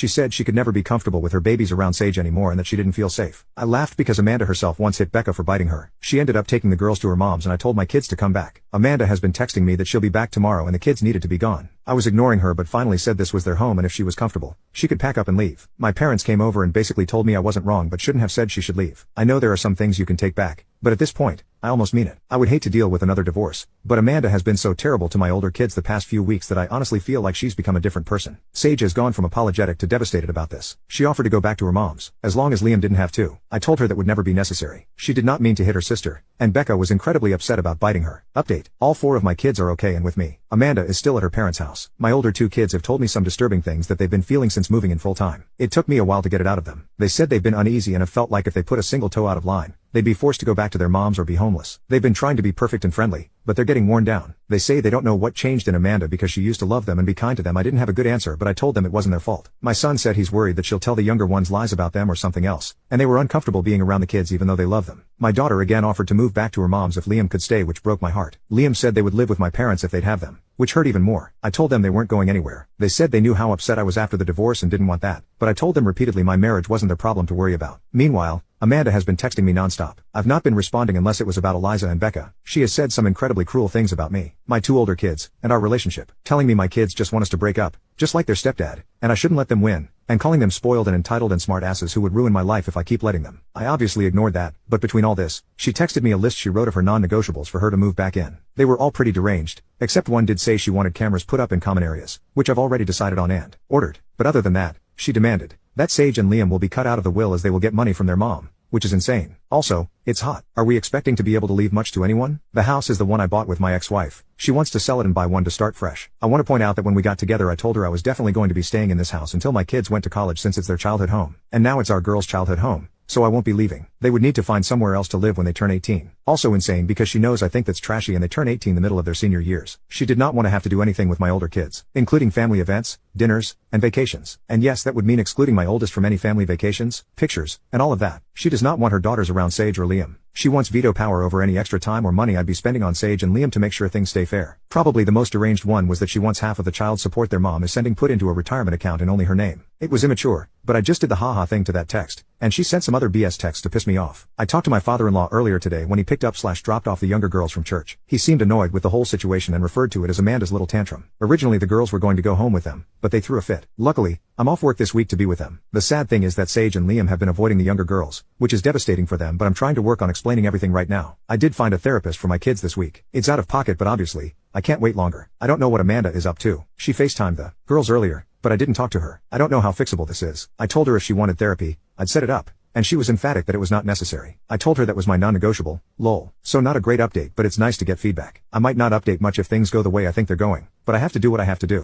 She said she could never be comfortable with her babies around Sage anymore and that she didn't feel safe. I laughed because Amanda herself once hit Becca for biting her. She ended up taking the girls to her mom's and I told my kids to come back. Amanda has been texting me that she'll be back tomorrow and the kids needed to be gone. I was ignoring her but finally said this was their home and if she was comfortable, she could pack up and leave. My parents came over and basically told me I wasn't wrong but shouldn't have said she should leave. I know there are some things you can take back, but at this point, I almost mean it. I would hate to deal with another divorce, but Amanda has been so terrible to my older kids the past few weeks that I honestly feel like she's become a different person. Sage has gone from apologetic to devastated about this. She offered to go back to her mom's, as long as Liam didn't have to. I told her that would never be necessary. She did not mean to hit her sister, and Becca was incredibly upset about biting her. Update: all 4 of my kids are okay and with me. Amanda is still at her parents' house. My older 2 kids have told me some disturbing things that they've been feeling since moving in full time. It took me a while to get it out of them. They said they've been uneasy and have felt like if they put a single toe out of line, they'd be forced to go back to their moms or be homeless. They've been trying to be perfect and friendly, but they're getting worn down. They say they don't know what changed in Amanda because she used to love them and be kind to them. I didn't have a good answer but I told them it wasn't their fault. My son said he's worried that she'll tell the younger ones lies about them or something else, and they were uncomfortable being around the kids even though they love them. My daughter again offered to move back to her mom's if Liam could stay, which broke my heart. Liam said they would live with my parents if they'd have them, which hurt even more. I told them they weren't going anywhere. They said they knew how upset I was after the divorce and didn't want that, but I told them repeatedly my marriage wasn't their problem to worry about. Meanwhile, Amanda has been texting me nonstop. I've not been responding unless it was about Eliza and Becca. She has said some incredibly cruel things about me, my 2 older kids, and our relationship, telling me my kids just want us to break up, just like their stepdad, and I shouldn't let them win, and calling them spoiled and entitled and smart asses who would ruin my life if I keep letting them. I obviously ignored that, but between all this, she texted me a list she wrote of her non-negotiables for her to move back in. They were all pretty deranged, except one did say she wanted cameras put up in common areas, which I've already decided on and ordered. But other than that, she demanded that Sage and Liam will be cut out of the will as they will get money from their mom, which is insane. Also, it's hot. Are we expecting to be able to leave much to anyone? The house is the one I bought with my ex-wife. She wants to sell it and buy one to start fresh. I want to point out that when we got together I told her I was definitely going to be staying in this house until my kids went to college since it's their childhood home. And now it's our girls' childhood home, so I won't be leaving. They would need to find somewhere else to live when they turn 18. Also insane because she knows I think that's trashy and they turn 18 in the middle of their senior years. She did not want to have to do anything with my older kids, including family events, dinners, and vacations. And yes, that would mean excluding my oldest from any family vacations, pictures, and all of that. She does not want her daughters around Sage or Liam. She wants veto power over any extra time or money I'd be spending on Sage and Liam to make sure things stay fair. Probably the most deranged one was that she wants half of the child support their mom is sending put into a retirement account in only her name. It was immature, but I just did the haha thing to that text, and she sent some other BS text to piss me off. I talked to my father-in-law earlier today when he picked up / dropped off the younger girls from church. He seemed annoyed with the whole situation and referred to it as Amanda's little tantrum. Originally the girls were going to go home with them, but they threw a fit. Luckily, I'm off work this week to be with them. The sad thing is that Sage and Liam have been avoiding the younger girls, which is devastating for them, but I'm trying to work on explaining everything right now. I did find a therapist for my kids this week. It's out of pocket but obviously, I can't wait longer. I don't know what Amanda is up to. She FaceTimed the girls earlier, but I didn't talk to her. I don't know how fixable this is. I told her if she wanted therapy, I'd set it up, and she was emphatic that it was not necessary. I told her that was my non-negotiable. Lol. So not a great update, but it's nice to get feedback. I might not update much if things go the way I think they're going, but I have to do what I have to do.